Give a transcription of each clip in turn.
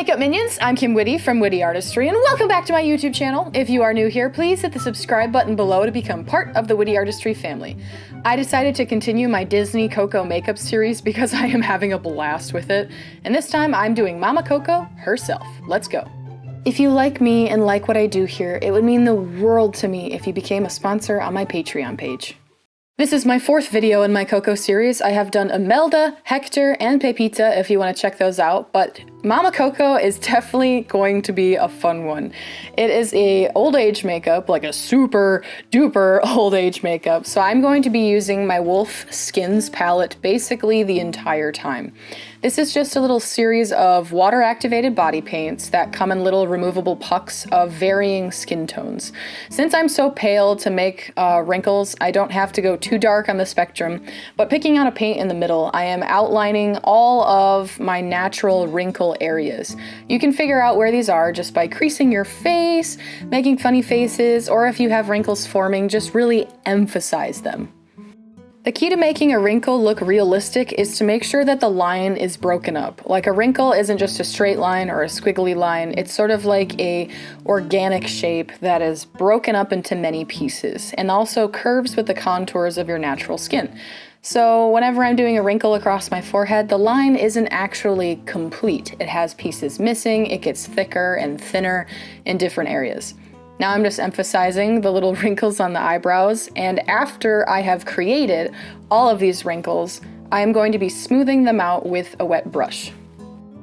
makeup minions, I'm Kim Witte from WitteArtistry, and welcome back to my YouTube channel. If you are new here, please hit the subscribe button below to become part of the WitteArtistry family. I decided to continue my Disney Coco makeup series because I am having a blast with it, and this time I'm doing Mama Coco herself. Let's go. If you like me and like what I do here, it would mean the world to me if you became a sponsor on my Patreon page. This is my fourth video in my Coco series. I have done Imelda, Hector, and Pepita if you want to check those out, but Mama Coco is definitely going to be a fun one. It is a old age makeup, like a super duper old age makeup, so I'm going to be using my Wolfe Skins palette basically the entire time. This is just a little series of water activated body paints that come in little removable pucks of varying skin tones. Since I'm so pale to make wrinkles, I don't have to go too dark on the spectrum, but picking out a paint in the middle, I am outlining all of my natural wrinkle areas. You can figure out where these are just by creasing your face, making funny faces, or if you have wrinkles forming, just really emphasize them. The key to making a wrinkle look realistic is to make sure that the line is broken up. Like a wrinkle isn't just a straight line or a squiggly line, it's sort of like a organic shape that is broken up into many pieces and also curves with the contours of your natural skin. So whenever I'm doing a wrinkle across my forehead, the line isn't actually complete. It has pieces missing, it gets thicker and thinner in different areas. Now I'm just emphasizing the little wrinkles on the eyebrows, and after I have created all of these wrinkles, I am going to be smoothing them out with a wet brush.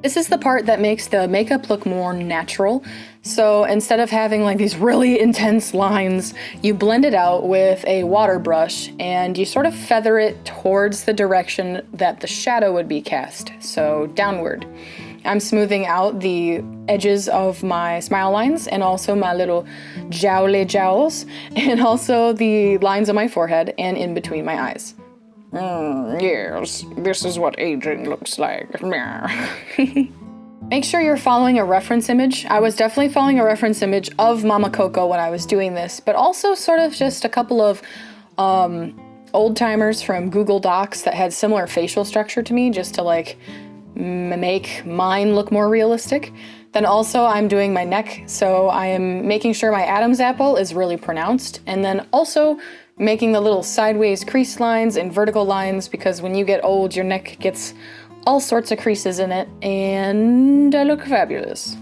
This is the part that makes the makeup look more natural. So instead of having like these really intense lines, you blend it out with a water brush and you sort of feather it towards the direction that the shadow would be cast, so downward. I'm smoothing out the edges of my smile lines and also my little jowly jowls and also the lines on my forehead and in between my eyes. Yes, this is what aging looks like. Make sure you're following a reference image. I was definitely following a reference image of Mama Coco when I was doing this, but also sort of just a couple of old timers from Google Docs that had similar facial structure to me just to like make mine look more realistic. Then also I'm doing my neck, so I am making sure my Adam's apple is really pronounced, and then also making the little sideways crease lines and vertical lines, because when you get old your neck gets all sorts of creases in it, and I look fabulous.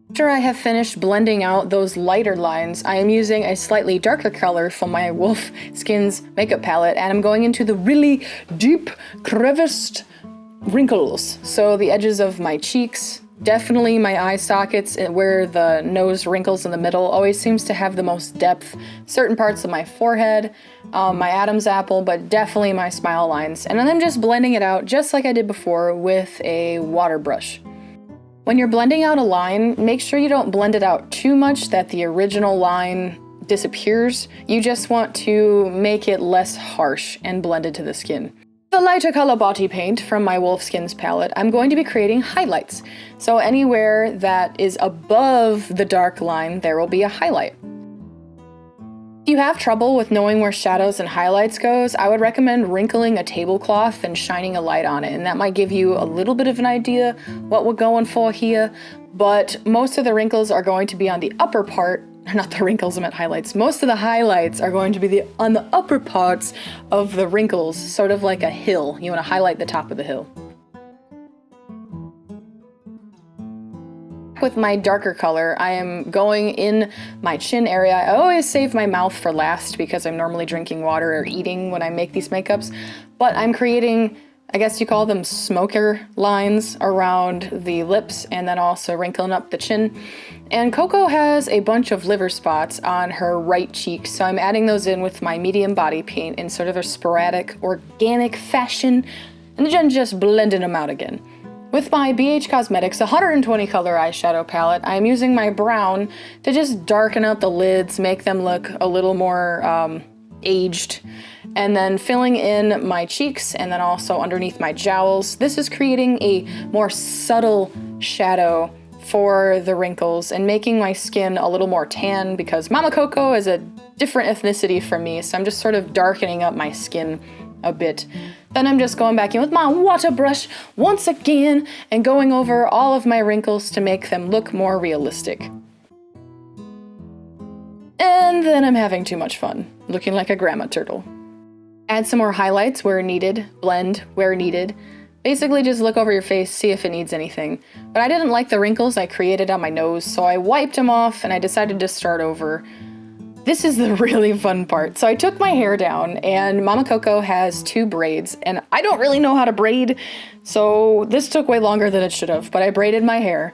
After I have finished blending out those lighter lines, I am using a slightly darker color from my Wolfe Skins makeup palette, and I'm going into the really deep creviced wrinkles. So the edges of my cheeks, definitely my eye sockets, where the nose wrinkles in the middle always seems to have the most depth. Certain parts of my forehead, my Adam's apple, but definitely my smile lines. And then I'm just blending it out just like I did before with a water brush. When you're blending out a line, make sure you don't blend it out too much that the original line disappears. You just want to make it less harsh and blended to the skin. The lighter color body paint from my Wolfe Skins palette, I'm going to be creating highlights. So anywhere that is above the dark line, there will be a highlight. If you have trouble with knowing where shadows and highlights goes, I would recommend wrinkling a tablecloth and shining a light on it, and that might give you a little bit of an idea what we're going for here, but most of the wrinkles are going to be on the upper part. Not the wrinkles, I meant highlights. Most of the highlights are going to be on the upper parts of the wrinkles, sort of like a hill. You want to highlight the top of the hill. With my darker color, I am going in my chin area. I always save my mouth for last because I'm normally drinking water or eating when I make these makeups, but I'm creating, I guess you call them smoker lines around the lips and then also wrinkling up the chin. And Coco has a bunch of liver spots on her right cheek, so I'm adding those in with my medium body paint in sort of a sporadic, organic fashion, and then just blending them out again. With my BH Cosmetics 120 color eyeshadow palette, I'm using my brown to just darken out the lids, make them look a little more aged, and then filling in my cheeks and then also underneath my jowls. This is creating a more subtle shadow for the wrinkles and making my skin a little more tan because Mama Coco is a different ethnicity from me, so I'm just sort of darkening up my skin a bit. Then I'm just going back in with my water brush once again and going over all of my wrinkles to make them look more realistic. And then I'm having too much fun, looking like a grandma turtle. Add some more highlights where needed, blend where needed. Basically just look over your face, see if it needs anything. But I didn't like the wrinkles I created on my nose, so I wiped them off and I decided to start over. This is the really fun part. So I took my hair down, and Mama Coco has 2 braids, and I don't really know how to braid, so this took way longer than it should have, but I braided my hair.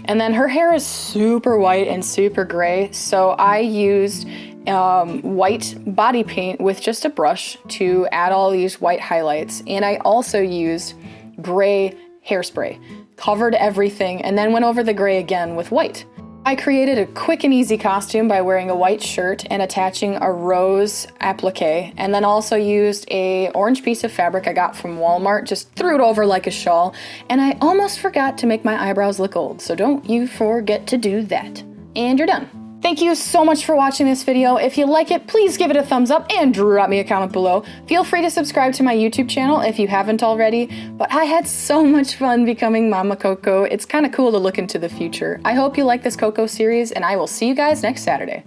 And then her hair is super white and super gray, so I used white body paint with just a brush to add all these white highlights. And I also used gray hairspray, covered everything, and then went over the gray again with white. I created a quick and easy costume by wearing a white shirt and attaching a rose applique, and then also used a orange piece of fabric I got from Walmart, just threw it over like a shawl, and I almost forgot to make my eyebrows look old, so don't you forget to do that. And you're done. Thank you so much for watching this video. If you like it, please give it a thumbs up and drop me a comment below. Feel free to subscribe to my YouTube channel if you haven't already, but I had so much fun becoming Mama Coco. It's kind of cool to look into the future. I hope you like this Coco series, and I will see you guys next Saturday.